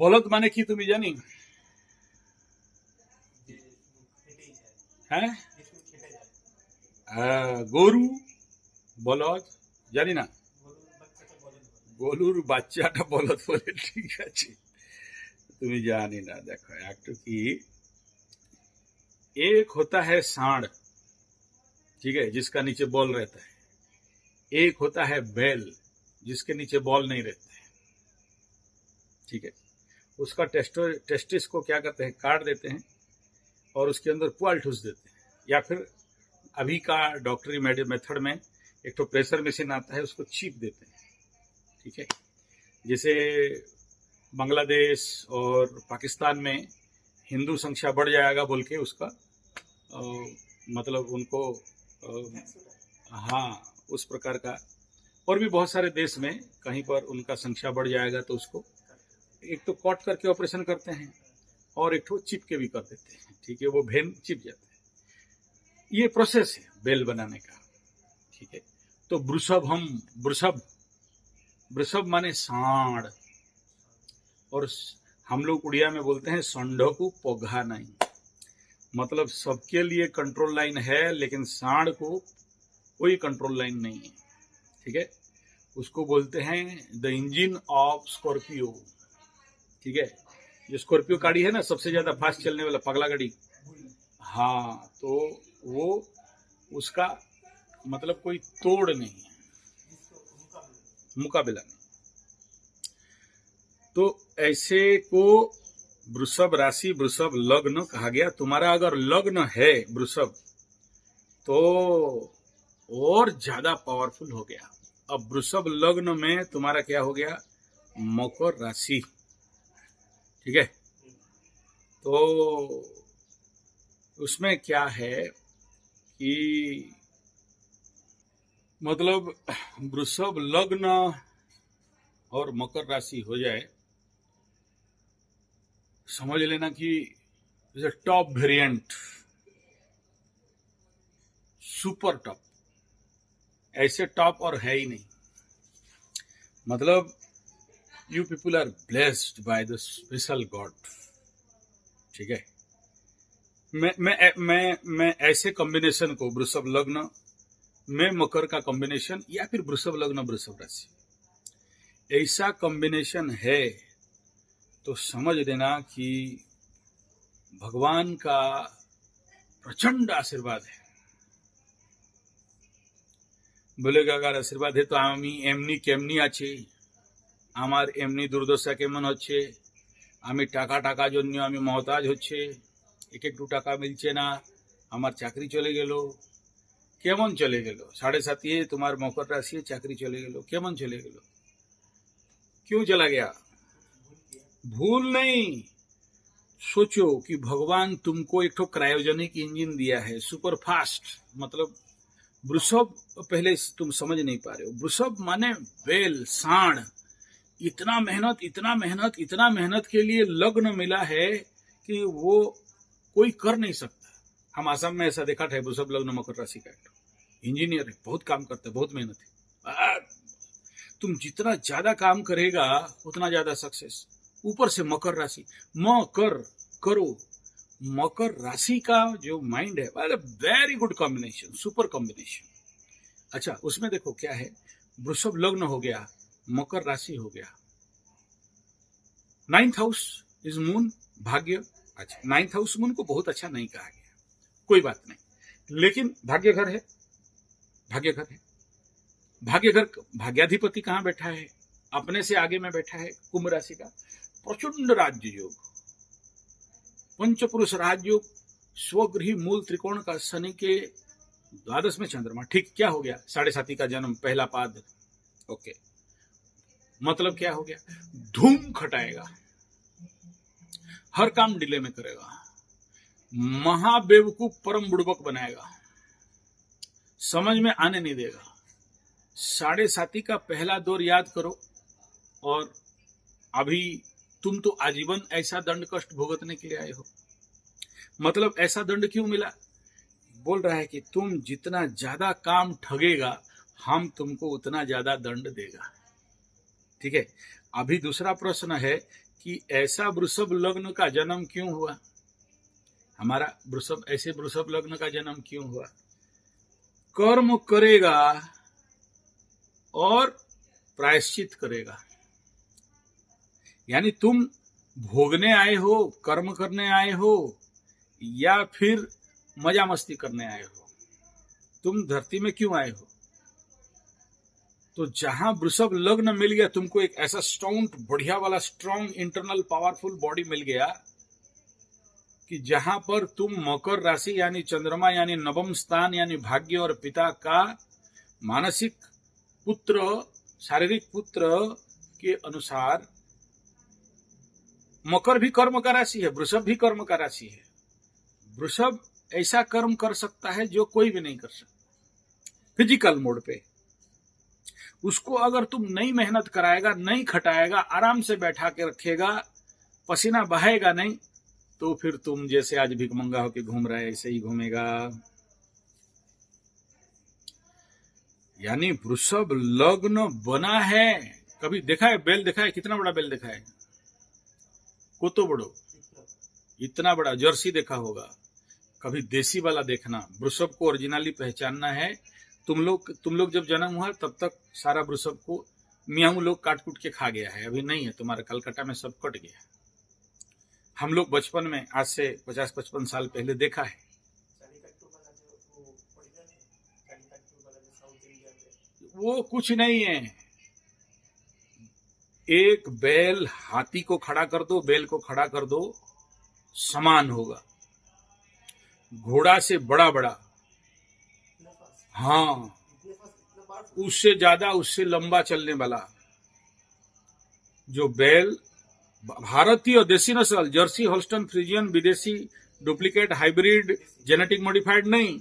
বলদ মানে কি তুমি জানি? হ্যাঁ, গরু, বলদ, জানি না। গরুর বাচ্চাটা বলদ বলে, ঠিক আছে। তুমি জানি না। देखो একটু কি, एक होता है सांड, ठीक है, जिसका नीचे बॉल रहता है। एक होता है बैल, जिसके नीचे बॉल नहीं रहता है, ठीक है। उसका टेस्टिस को क्या करते हैं, काट देते हैं और उसके अंदर पुआल ठूस देते हैं, या फिर अभी का डॉक्टरी मेथड में एक तो प्रेशर मशीन आता है, उसको चीप देते हैं, ठीक है। जैसे बांग्लादेश और पाकिस्तान में हिंदू संख्या बढ़ जाएगा बोल के उसका मतलब उनको हाँ, उस प्रकार का। और भी बहुत सारे देश में कहीं पर उनका संख्या बढ़ जाएगा तो उसको एक तो कट करके ऑपरेशन करते हैं और एक तो चिप के भी कर देते हैं, ठीक है, वो भेन चिप जाता है। ये प्रोसेस है बेल बनाने का, ठीक है। तो वृषभ माने सांड, और हम लोग उड़िया में बोलते हैं संडो को पोघा नहीं, मतलब सबके लिए कंट्रोल लाइन है लेकिन सांड को कोई कंट्रोल लाइन नहीं है, ठीक है। उसको बोलते हैं द इंजन ऑफ स्कॉर्पियो, ठीक है। जो स्कॉर्पियो गाड़ी है ना, सबसे ज्यादा फास्ट चलने वाला पगला गाड़ी, हाँ, तो वो उसका मतलब कोई तोड़ नहीं है, मुकाबला नहीं। तो ऐसे को वृषभ राशि, वृषभ लग्न कहा गया। तुम्हारा अगर लग्न है वृषभ तो और ज्यादा पावरफुल हो गया। अब वृषभ लग्न में तुम्हारा क्या हो गया, मकर राशि, ठीक है। तो उसमें क्या है कि मतलब वृषभ लग्न और मकर राशि हो जाए, समझ लेना कि is a top variant, super top. ऐसे टॉप और है ही नहीं। मतलब you people are blessed by the special God, ठीक है। मैं ऐसे कॉम्बिनेशन को, वृषभ लग्न में मकर का कॉम्बिनेशन, या फिर वृषभ लग्न वृषभ राशि, ऐसा कॉम्बिनेशन है तो समझ लेना कि भगवान का प्रचंड आशीर्वाद है। बोलेगा अगर आशीर्वाद है तो आमी एमनी केमनी आছি, আমার এমনি দুর্দশা কেমন হচ্ছে, আমি টাকা টাকা জন্য আমি মহতাজ হচ্ছে, এক একটু টাকা মিলছে না, আমার চাকরি চলে গেল। কেমন চলে গেল? 7.5 তোমার মকর রাশি, চাকরি চলে গেল, কেমন চলে গেল? क्यों चला गया? भूल नहीं, सोचो कि भगवान तुमको एक तो क्रायोजेनिक इंजन दिया है, सुपर फास्ट। मतलब वृषभ, पहले तुम समझ नहीं पा रहे हो, वृषभ माने बेल, सांड। इतना मेहनत, इतना मेहनत, इतना मेहनत के लिए लग्न मिला है कि वो कोई कर नहीं सकता। हम आसाम में ऐसा देखा था, वृषभ लग्न मकर राशि का इंजीनियर है, बहुत काम करता है, बहुत मेहनत है। तुम जितना ज्यादा काम करेगा उतना ज्यादा सक्सेस। ऊपर से मकर राशि, मकर करो, मकर राशि का जो माइंड है, very good combination, super combination. अच्छा, उसमें देखो क्या है, वृषभ लग्न हो गया, मकर राशि हो गया, 9th हाउस इज मून, भाग्य। अच्छा, 9th हाउस मून को बहुत अच्छा नहीं कहा गया, कोई बात नहीं, लेकिन भाग्य घर है, भाग्य घर है। भाग्य घर, भाग्याधिपति कहां बैठा है, अपने से आगे में बैठा है, कुंभ राशि का प्रचंड राज्य योग, पंचपुरुष राजयोग, स्वगृही मूल त्रिकोण का शनि के 12 में चंद्रमा, ठीक। क्या हो गया, 7.5 का जन्म, पहला पाद, ओके। मतलब क्या हो गया, धूम खटाएगा, हर काम डिले में करेगा, महाबेवकूफ परम बुड़बक बनाएगा, समझ में आने नहीं देगा। 7.5 का पहला दौर याद करो, और अभी तुम तो आजीवन ऐसा दंड कष्ट भुगतने के लिए आए हो। मतलब ऐसा दंड क्यों मिला, बोल रहा है कि तुम जितना ज्यादा काम ठगेगा, हम तुमको उतना ज्यादा दंड देगा, ठीक है। अभी दूसरा प्रश्न है कि ऐसा वृषभ लग्न का जन्म क्यों हुआ, हमारा वृषभ लग्न का जन्म क्यों हुआ। कर्म करेगा और प्रायश्चित करेगा, यानी तुम भोगने आए हो, कर्म करने आए हो, या फिर मजा मस्ती करने आए हो। तुम धरती में क्यों आए हो। तो जहां वृषभ लग्न मिल गया तुमको, एक ऐसा बढ़िया वाला स्ट्रॉन्ग इंटरनल पावरफुल बॉडी मिल गया कि जहां पर तुम मकर राशि यानी चंद्रमा यानी नवम स्थान यानी भाग्य और पिता का मानसिक पुत्र, शारीरिक पुत्र के अनुसार, मकर भी कर्म का राशि है, वृषभ भी कर्म का राशि है। वृषभ ऐसा कर्म कर सकता है जो कोई भी नहीं कर सकता फिजिकल मोड पे। उसको अगर तुम नहीं मेहनत कराएगा, नहीं खटाएगा, आराम से बैठा के रखेगा, पसीना बहाएगा नहीं, तो फिर तुम जैसे आज भिखमंगा होके घूम रहा है ऐसे ही घूमेगा। यानी वृषभ लग्न बना है, कभी देखा है बेल, देखा है कितना बड़ा बेल देखा है, कोतो बड़ो, इतना बड़ा जर्सी देखा होगा। कभी देसी वाला देखना। वृषभ को ओरिजिनली पहचानना है। तुम लोग जब जन्म हुआ तब तक सारा वृषभ को मियाऊ लोग काट कूट के खा गया है, अभी नहीं है, तुम्हारा कलकत्ता में सब कट गया। हम लोग बचपन में आज से 50-55 साल पहले देखा है। वो कुछ नहीं है, एक बैल हाथी को खड़ा कर दो, बैल को खड़ा कर दो, समान होगा। घोड़ा से बड़ा बड़ा, हाँ, उससे ज्यादा, उससे लंबा चलने वाला जो बैल, भारतीय देसी नस्ल, जर्सी, होल्स्टन, फ्रीजियन, विदेशी, डुप्लीकेट, हाइब्रिड, जेनेटिक मॉडिफाइड नहीं,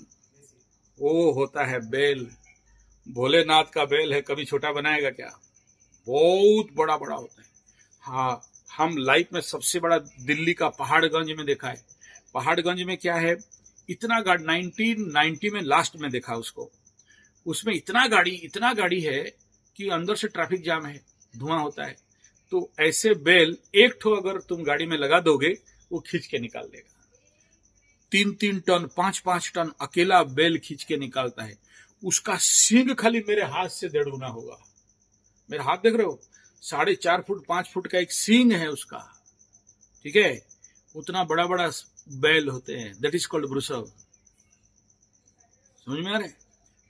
वो होता है बैल। भोलेनाथ का बैल है, कभी छोटा बनाएगा क्या, बहुत बड़ा बड़ा होता है। हाँ, हम लाइफ में सबसे बड़ा दिल्ली का पहाड़गंज में देखा है। पहाड़गंज में क्या है, इतना गाड़ी 1990 में लास्ट में देखा उसको, उसमें इतना गाड़ी है कि अंदर से ट्रैफिक जाम है, धुआं होता है। तो ऐसे बैल एक ठो अगर तुम गाड़ी में लगा दोगे वो खींच के निकाल देगा। 3-3 टन 5-5 टन अकेला बैल खींच के निकालता है। उसका सींग खाली मेरे हाथ से 1.5 गुना होगा। मेरा हाथ देख रहे हो, 4.5 फुट 5 फुट का एक सींग है उसका, ठीक है। उतना बड़ा बड़ा बैल होते हैं, दैट इज कॉल्ड वृषभ। समझ में आ रहे।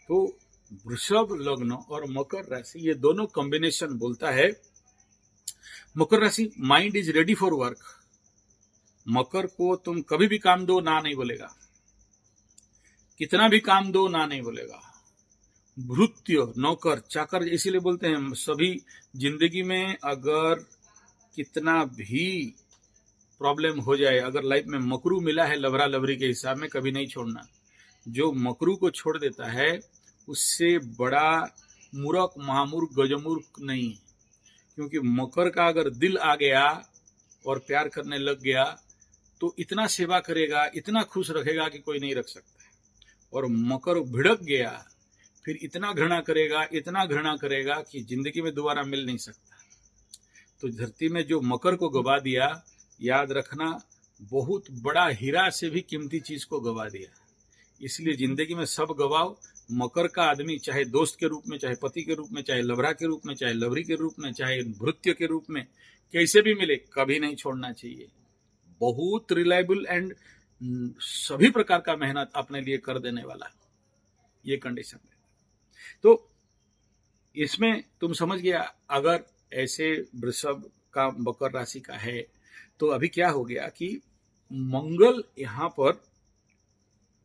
तो वृषभ लग्न और मकर राशि, ये दोनों कॉम्बिनेशन बोलता है, मकर राशि mind is ready for work. मकर को तुम कभी भी काम दो ना नहीं बोलेगा, कितना भी काम दो ना नहीं बोलेगा। भृत्य, नौकर, चाकर इसीलिए बोलते हैं सभी जिंदगी में अगर कितना भी प्रॉब्लम हो जाए, अगर लाइफ में मकरू मिला है लवरा लवरी के हिसाब में, कभी नहीं छोड़ना। जो मकरू को छोड़ देता है उससे बड़ा मूर्ख, महामूर्ख, गजमूर्ख नहीं। क्योंकि मकर का अगर दिल आ गया और प्यार करने लग गया तो इतना सेवा करेगा, इतना खुश रखेगा कि कोई नहीं रख सकता है। और मकर भिड़क गया फिर इतना घृणा करेगा, इतना घृणा करेगा कि जिंदगी में दोबारा मिल नहीं सकता। तो धरती में जो मकर को गवा दिया, याद रखना, बहुत बड़ा हीरा से भी कीमती चीज को गवा दिया। इसलिए जिंदगी में सब गवाओ। मकर का आदमी चाहे दोस्त के रूप में, चाहे पति के रूप में, चाहे लवरा के रूप में, चाहे लवरी के रूप में, चाहे भृत्य के रूप में, कैसे भी मिले कभी नहीं छोड़ना चाहिए। बहुत रिलायबल एंड सभी प्रकार का मेहनत अपने लिए कर देने वाला, ये कंडीशन है। तो इसमें तुम समझ गया, अगर ऐसे वृषभ का मकर राशि का है तो अभी क्या हो गया कि मंगल यहां पर,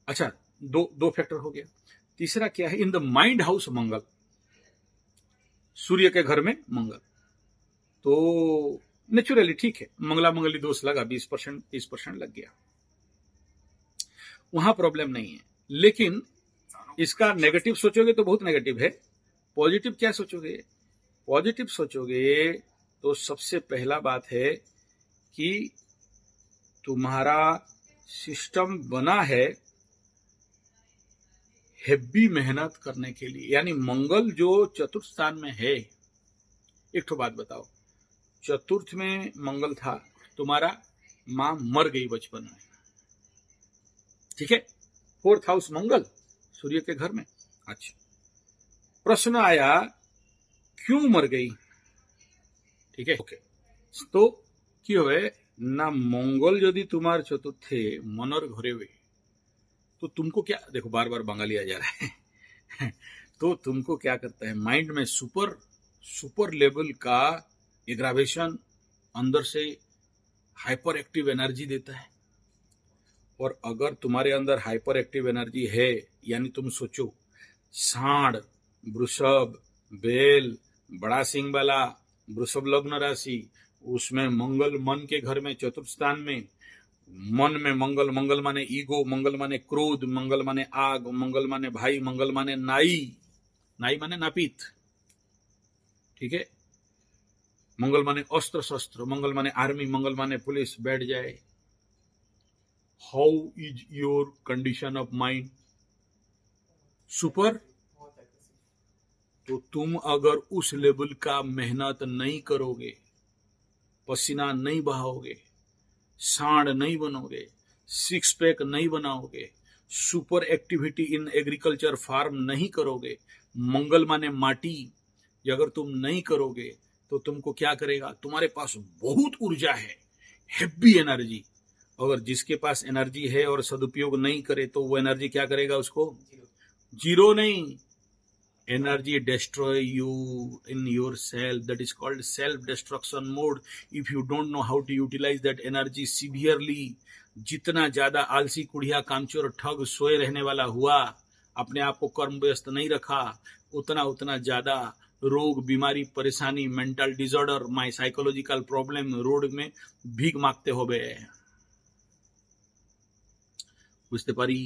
अच्छा दो फैक्टर हो गया। तीसरा क्या है, इन द माइंड हाउस मंगल, सूर्य के घर में मंगल, तो नेचुरली ठीक है, मंगला मंगली दोष लगा, 20% 30% लग गया, वहां प्रॉब्लम नहीं है। लेकिन इसका नेगेटिव सोचोगे तो बहुत नेगेटिव है। पॉजिटिव क्या सोचोगे, पॉजिटिव सोचोगे तो सबसे पहला बात है कि तुम्हारा सिस्टम बना है हेवी मेहनत करने के लिए। यानी मंगल जो चतुर्थ स्थान में है, एक ठो बात बताओ, चतुर्थ में मंगल था, तुम्हारा माँ मर गई बचपन में, ठीक है, फोर्थ हाउस मंगल सूर्य के घर में। अच्छा, प्रश्न आया क्यों मर गई, ठीक है, ओके, तो क्यों है ना, मंगल यदि तुम्हारे चतुर्थे मनर घरे हुए तो तुमको क्या, देखो बार बार बंगाली आ जा रहा है तो तुमको क्या करता है, माइंड में सुपर लेवल का एग्रावेशन, अंदर से हाइपर एक्टिव एनर्जी देता है। और अगर तुम्हारे अंदर हाइपर एक्टिव एनर्जी है, यानी तुम सोचो सांड, वृषभ, बेल, बड़ा सिंह वाला, वृषभ लग्न राशि, उसमें मंगल मन के घर में चतुर्थ स्थान में, मन में मंगल, मंगल माने ईगो, मंगल माने क्रोध, मंगल माने आग, मंगल माने भाई, मंगल माने नाई, नाई माने नापित, ठीक है, मंगल माने अस्त्र शस्त्र, मंगल माने आर्मी, मंगल माने पुलिस, बैठ जाए। How is your condition of mind, super. तो तुम अगर उस लेवल का मेहनत नहीं करोगे, पसीना नहीं बहाओगे, सांड नहीं बनोगे, सिक्स पैक नहीं बनाओगे, super activity in agriculture farm नहीं करोगे, मंगल माने माटी, अगर तुम नहीं करोगे तो तुमको क्या करेगा, तुम्हारे पास बहुत ऊर्जा है, हैवी एनर्जी, अगर जिसके पास एनर्जी है और सदुपयोग नहीं करे तो वो एनर्जी क्या करेगा, उसको जीरो नहीं, energy destroy you in yourself, that is called self destruction mode. If you don't know how to utilize that energy severely, जितना ज्यादा आलसी, कुड़िया, कामचोर, ठग, सोए रहने वाला हुआ, अपने आप को कर्म व्यस्त नहीं रखा, उतना ज्यादा रोग, बीमारी, परेशानी, मेंटल डिसऑर्डर, माई साइकोलॉजिकल प्रॉब्लम, रोड में भीख मांगते हो बे, बुझते पारी।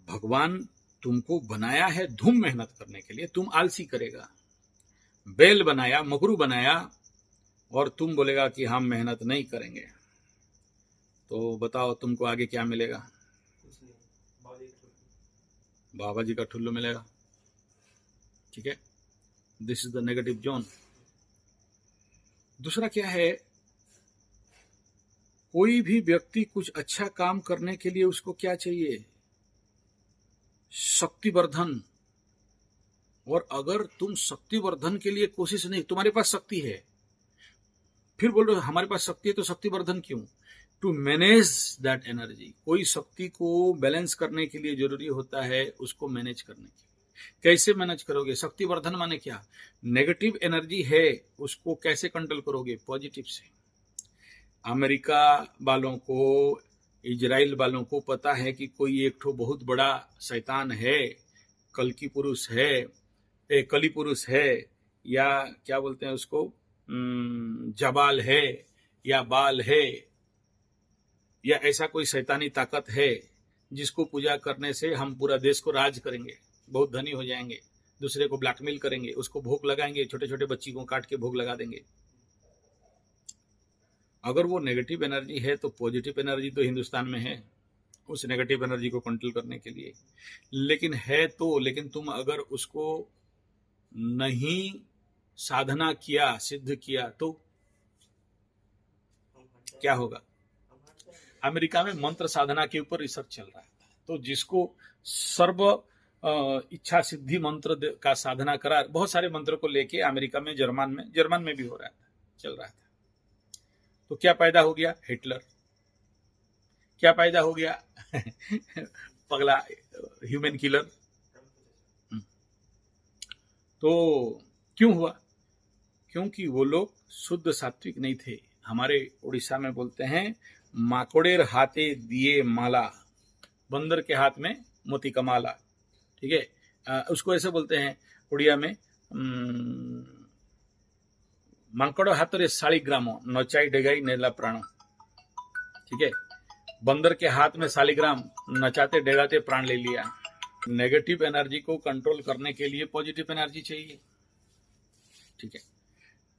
भगवान तुमको बनाया है धूम मेहनत करने के लिए, तुम आलसी करेगा, बैल बनाया, मगरू बनाया, और तुम बोलेगा कि हम मेहनत नहीं करेंगे, तो बताओ तुमको आगे क्या मिलेगा, बाबा जी का ठुल्लू मिलेगा, ठीक है, this is the negative zone. दूसरा क्या है, कोई भी व्यक्ति कुछ अच्छा काम करने के लिए उसको क्या चाहिए, शक्तिवर्धन। और अगर तुम शक्तिवर्धन के लिए कोशिश नहीं, तुम्हारे पास शक्ति है, फिर बोल रहे हो हमारे पास शक्ति है तो शक्तिवर्धन क्यों, टू मैनेज दैट एनर्जी। कोई शक्ति को बैलेंस करने के लिए जरूरी होता है उसको मैनेज करने की। कैसे मैनेज करोगे, शक्तिवर्धन माने क्या, नेगेटिव एनर्जी है उसको कैसे कंट्रोल करोगे, पॉजिटिव से। अमेरिका वालों को, इजराइल वालों को पता है कि कोई एक ठो बहुत बड़ा शैतान है, कलकी पुरुष है, कली पुरुष है, या क्या बोलते हैं उसको, जबाल है, या बाल है, या ऐसा कोई शैतानी ताकत है जिसको पूजा करने से हम पूरा देश को राज करेंगे, बहुत धनी हो जाएंगे, दूसरे को ब्लैकमेल करेंगे, उसको भोग लगाएंगे, छोटे छोटे बच्ची को काट के भोग लगा देंगे। अगर वो नेगेटिव एनर्जी है तो पॉजिटिव एनर्जी तो हिंदुस्तान में है उस नेगेटिव एनर्जी को कंट्रोल करने के लिए, लेकिन है तो, लेकिन तुम अगर उसको नहीं साधना किया, सिद्ध किया, तो क्या होगा। अमेरिका में मंत्र साधना के ऊपर रिसर्च चल रहा है, तो जिसको सर्व इच्छा सिद्धि मंत्र का साधना करा, बहुत सारे मंत्रों को लेके अमेरिका में, जर्मन में भी हो रहा था, चल रहा था, तो क्या पैदा हो गया, हिटलर। क्या पैदा हो गया पगला ह्यूमन किलर। तो क्यों हुआ, क्योंकि वो लोग शुद्ध सात्विक नहीं थे। हमारे उड़ीसा में बोलते हैं माकोड़ेर हाथे दिए माला, बंदर के हाथ में मोती का माला, ठीक है, उसको ऐसे बोलते हैं उड़िया में, मांकड़ो हाथरे शालिग्राम नचाई डेगाई नेला प्राण, ठीक है, बंदर के हाथ में शालिग्राम, नचाते डेगाते प्राण ले लिया। नेगेटिव एनर्जी को कंट्रोल करने के लिए पॉजिटिव एनर्जी चाहिए, ठीक है,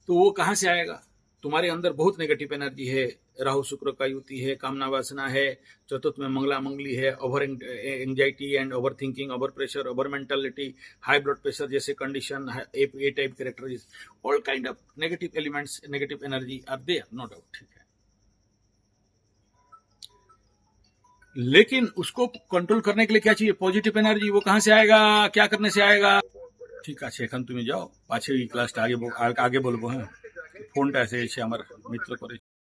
तो वो कहां से आएगा, तुम्हारे अंदर बहुत नेगेटिव एनर्जी है। राहु शुक्र का युति है, कामना वासना है, चतुर्थ में मंगला मंगली है, over anxiety and over thinking, over pressure, over mentality, high blood pressure जैसे condition, A type character, all kind of negative elements, negative energy are there, no doubt, ठीक है। लेकिन उसको कंट्रोल करने के लिए क्या चाहिए? Positive energy. वो कहां से आएगा? क्या करने से आएगा? ঠিক আছে, এখন তুমি যাও, পাছে এই ক্লাসটা আগে বলবো। হ্যাঁ, ফোনটা এসে আমার মিত্র করে